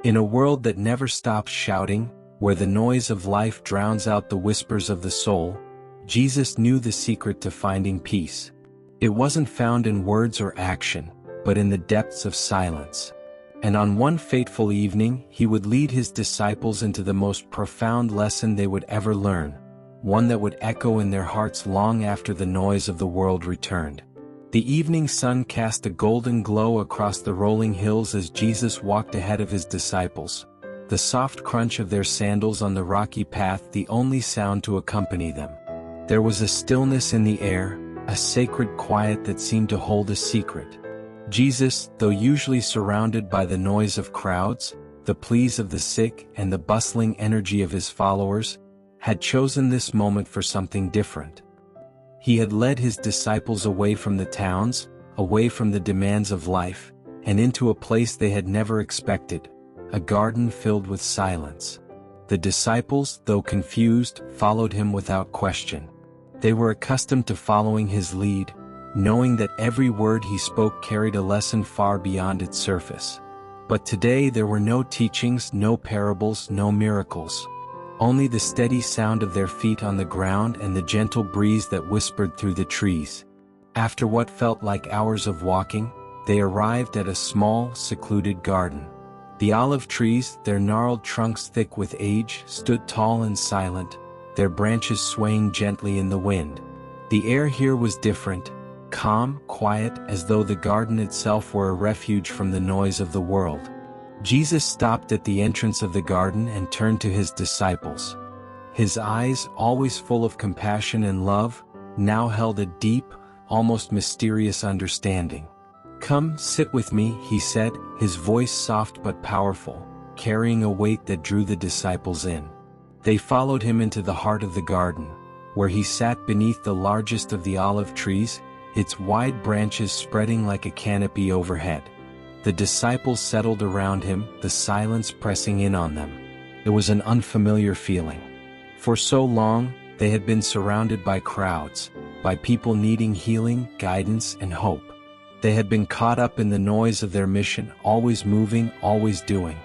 In a world that never stops shouting, where the noise of life drowns out the whispers of the soul, Jesus knew the secret to finding peace. It wasn't found in words or action, but in the depths of silence. And on one fateful evening, he would lead his disciples into the most profound lesson they would ever learn, one that would echo in their hearts long after the noise of the world returned. The evening sun cast a golden glow across the rolling hills as Jesus walked ahead of his disciples, the soft crunch of their sandals on the rocky path the only sound to accompany them. There was a stillness in the air, a sacred quiet that seemed to hold a secret. Jesus, though usually surrounded by the noise of crowds, the pleas of the sick and the bustling energy of his followers, had chosen this moment for something different. He had led his disciples away from the towns, away from the demands of life, and into a place they had never expected, a garden filled with silence. The disciples, though confused, followed him without question. They were accustomed to following his lead, knowing that every word he spoke carried a lesson far beyond its surface. But today there were no teachings, no parables, no miracles. Only the steady sound of their feet on the ground and the gentle breeze that whispered through the trees. After what felt like hours of walking, they arrived at a small, secluded garden. The olive trees, their gnarled trunks thick with age, stood tall and silent, their branches swaying gently in the wind. The air here was different, calm, quiet, as though the garden itself were a refuge from the noise of the world. Jesus stopped at the entrance of the garden and turned to his disciples. His eyes, always full of compassion and love, now held a deep, almost mysterious understanding. "Come, sit with me," he said, his voice soft but powerful, carrying a weight that drew the disciples in. They followed him into the heart of the garden, where he sat beneath the largest of the olive trees, its wide branches spreading like a canopy overhead. The disciples settled around him, the silence pressing in on them. It was an unfamiliar feeling. For so long, they had been surrounded by crowds, by people needing healing, guidance, and hope. They had been caught up in the noise of their mission, always moving, always doing.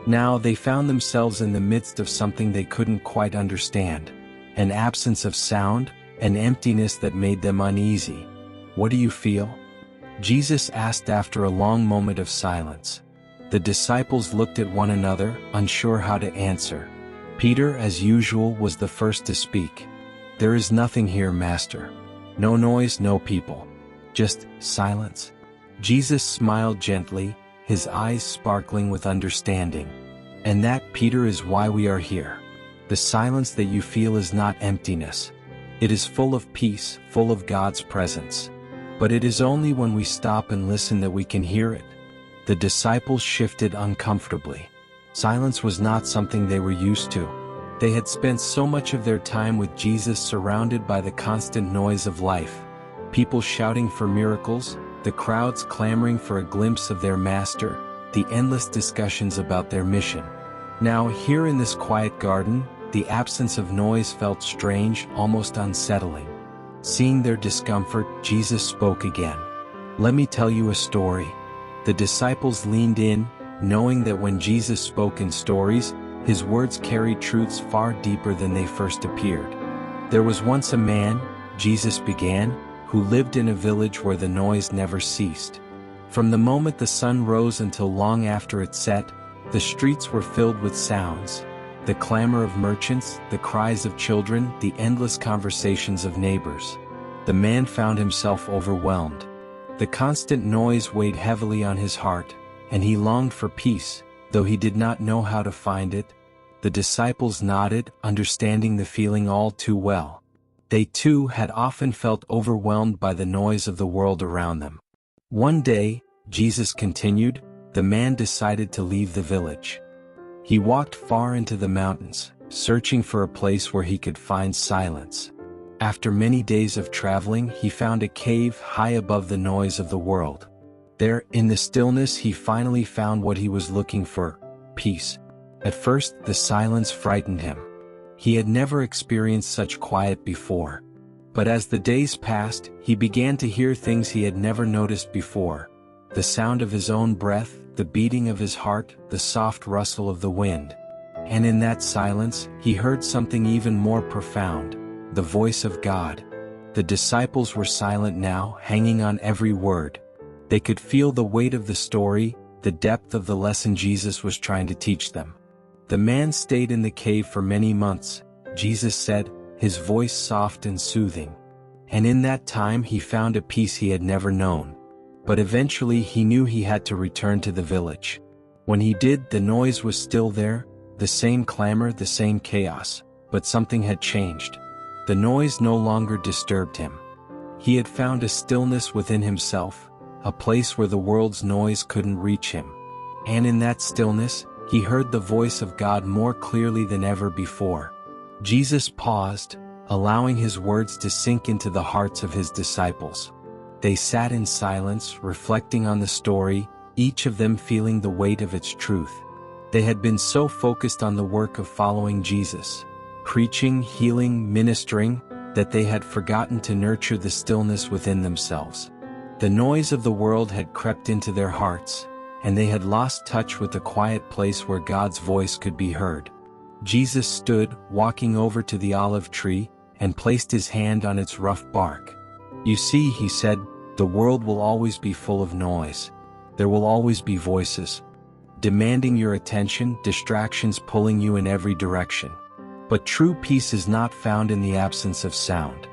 Now they found themselves in the midst of something they couldn't quite understand, an absence of sound, an emptiness that made them uneasy. "What do you feel?" Jesus asked after a long moment of silence. The disciples looked at one another, unsure how to answer. Peter, as usual, was the first to speak. "There is nothing here, Master. No noise, no people. Just silence." Jesus smiled gently, his eyes sparkling with understanding. "And that, Peter, is why we are here. The silence that you feel is not emptiness. It is full of peace, full of God's presence. But it is only when we stop and listen that we can hear it." The disciples shifted uncomfortably. Silence was not something they were used to. They had spent so much of their time with Jesus surrounded by the constant noise of life. People shouting for miracles, the crowds clamoring for a glimpse of their master, the endless discussions about their mission. Now, here in this quiet garden, the absence of noise felt strange, almost unsettling. Seeing their discomfort, Jesus spoke again. "Let me tell you a story." The disciples leaned in, knowing that when Jesus spoke in stories, his words carried truths far deeper than they first appeared. "There was once a man," Jesus began, "who lived in a village where the noise never ceased. From the moment the sun rose until long after it set, the streets were filled with sounds. The clamor of merchants, the cries of children, the endless conversations of neighbors. The man found himself overwhelmed. The constant noise weighed heavily on his heart, and he longed for peace, though he did not know how to find it." The disciples nodded, understanding the feeling all too well. They too had often felt overwhelmed by the noise of the world around them. One day, Jesus continued, the man decided to leave the village. He walked far into the mountains, searching for a place where he could find silence. After many days of traveling, he found a cave high above the noise of the world. There, in the stillness, he finally found what he was looking for: peace. At first, the silence frightened him. He had never experienced such quiet before. But as the days passed, he began to hear things he had never noticed before: the sound of his own breath, the beating of his heart, the soft rustle of the wind. And in that silence, he heard something even more profound, the voice of God. The disciples were silent now, hanging on every word. They could feel the weight of the story, the depth of the lesson Jesus was trying to teach them. The man stayed in the cave for many months, Jesus said, his voice soft and soothing. And in that time he found a peace he had never known. But eventually he knew he had to return to the village. When he did, the noise was still there, the same clamor, the same chaos, but something had changed. The noise no longer disturbed him. He had found a stillness within himself, a place where the world's noise couldn't reach him. And in that stillness, he heard the voice of God more clearly than ever before. Jesus paused, allowing his words to sink into the hearts of his disciples. They sat in silence, reflecting on the story, each of them feeling the weight of its truth. They had been so focused on the work of following Jesus, preaching, healing, ministering, that they had forgotten to nurture the stillness within themselves. The noise of the world had crept into their hearts, and they had lost touch with the quiet place where God's voice could be heard. Jesus stood, walking over to the olive tree, and placed his hand on its rough bark. "You see," he said, "the world will always be full of noise. There will always be voices demanding your attention, distractions pulling you in every direction. But true peace is not found in the absence of sound.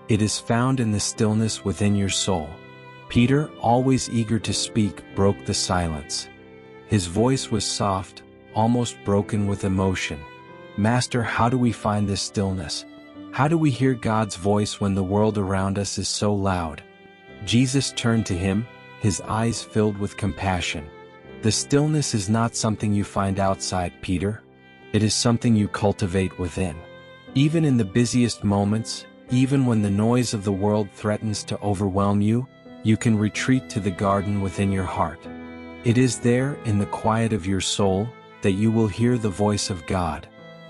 It is found in the stillness within your soul." Peter, always eager to speak, broke the silence. His voice was soft, almost broken with emotion. "Master, how do we find this stillness? How do we hear God's voice when the world around us is so loud?" Jesus turned to him, his eyes filled with compassion. "The stillness is not something you find outside, Peter. It is something you cultivate within. Even in the busiest moments, even when the noise of the world threatens to overwhelm you, you can retreat to the garden within your heart. It is there, in the quiet of your soul, that you will hear the voice of God."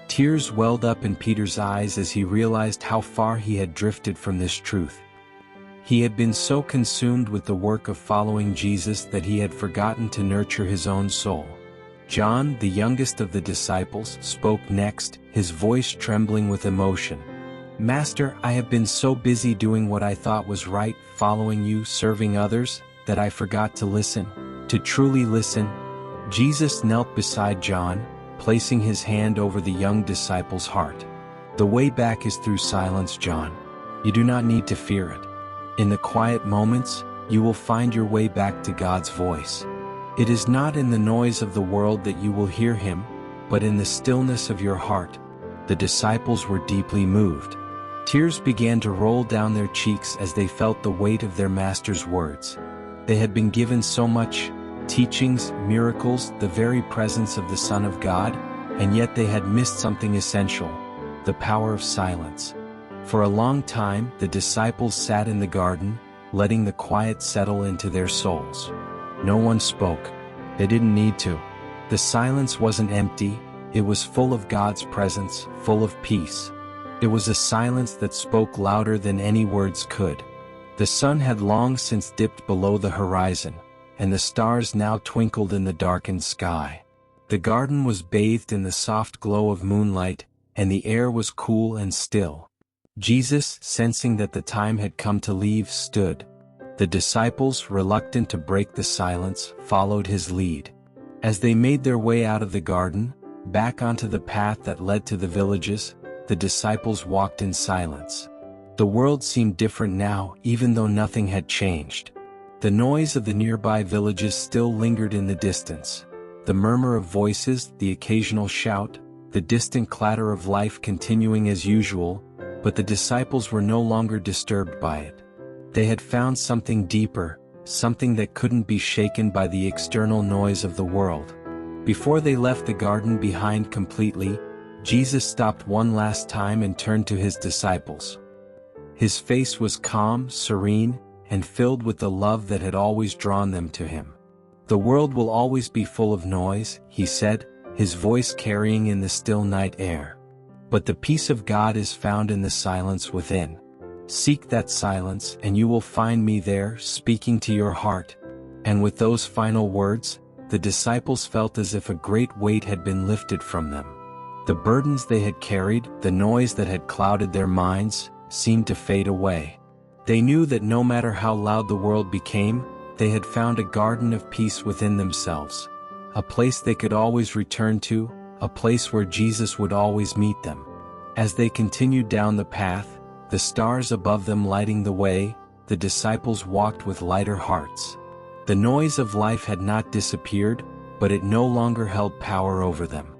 Tears welled up in Peter's eyes as he realized how far he had drifted from this truth. He had been so consumed with the work of following Jesus that he had forgotten to nurture his own soul. John, the youngest of the disciples, spoke next, his voice trembling with emotion. "Master, I have been so busy doing what I thought was right, following you, serving others, that I forgot to listen, to truly listen." Jesus knelt beside John, placing his hand over the young disciple's heart. "The way back is through silence, John. You do not need to fear it. In the quiet moments, you will find your way back to God's voice. It is not in the noise of the world that you will hear him, but in the stillness of your heart." The disciples were deeply moved. Tears began to roll down their cheeks as they felt the weight of their master's words. They had been given so much, teachings, miracles, the very presence of the Son of God, and yet they had missed something essential, the power of silence. For a long time, the disciples sat in the garden, letting the quiet settle into their souls. No one spoke. They didn't need to. The silence wasn't empty, it was full of God's presence, full of peace. It was a silence that spoke louder than any words could. The sun had long since dipped below the horizon, and the stars now twinkled in the darkened sky. The garden was bathed in the soft glow of moonlight, and the air was cool and still. Jesus, sensing that the time had come to leave, stood. The disciples, reluctant to break the silence, followed his lead. As they made their way out of the garden, back onto the path that led to the villages, the disciples walked in silence. The world seemed different now, even though nothing had changed. The noise of the nearby villages still lingered in the distance. The murmur of voices, the occasional shout, the distant clatter of life continuing as usual, but the disciples were no longer disturbed by it. They had found something deeper, something that couldn't be shaken by the external noise of the world. Before they left the garden behind completely, Jesus stopped one last time and turned to his disciples. His face was calm, serene, and filled with the love that had always drawn them to him. "The world will always be full of noise," he said, his voice carrying in the still night air. "But the peace of God is found in the silence within. Seek that silence, and you will find me there, speaking to your heart." And with those final words, the disciples felt as if a great weight had been lifted from them. The burdens they had carried, the noise that had clouded their minds, seemed to fade away. They knew that no matter how loud the world became, they had found a garden of peace within themselves. A place they could always return to, a place where Jesus would always meet them. As they continued down the path, the stars above them lighting the way, the disciples walked with lighter hearts. The noise of life had not disappeared, but it no longer held power over them.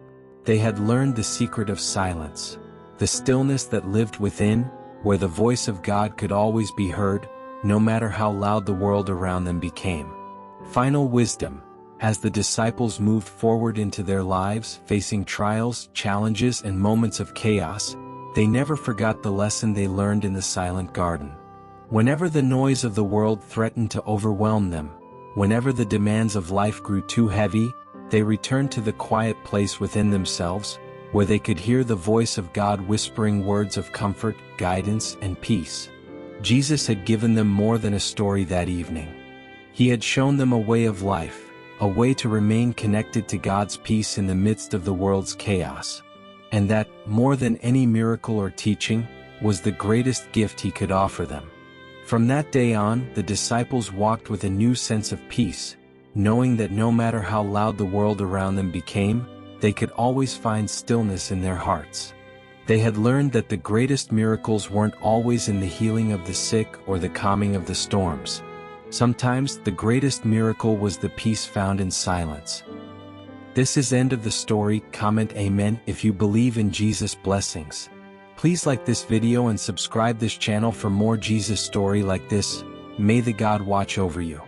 They had learned the secret of silence, the stillness that lived within, where the voice of God could always be heard, no matter how loud the world around them became. Final wisdom: as the disciples moved forward into their lives, facing trials, challenges, and moments of chaos, they never forgot the lesson they learned in the silent garden. Whenever the noise of the world threatened to overwhelm them, whenever the demands of life grew too heavy, they returned to the quiet place within themselves, where they could hear the voice of God whispering words of comfort, guidance, and peace. Jesus had given them more than a story that evening. He had shown them a way of life, a way to remain connected to God's peace in the midst of the world's chaos. And that, more than any miracle or teaching, was the greatest gift He could offer them. From that day on, the disciples walked with a new sense of peace, knowing that no matter how loud the world around them became, they could always find stillness in their hearts. They had learned that the greatest miracles weren't always in the healing of the sick or the calming of the storms. Sometimes, the greatest miracle was the peace found in silence. This is end of the story. Comment Amen if you believe in Jesus' blessings. Please like this video and subscribe this channel for more Jesus story like this. May the God watch over you.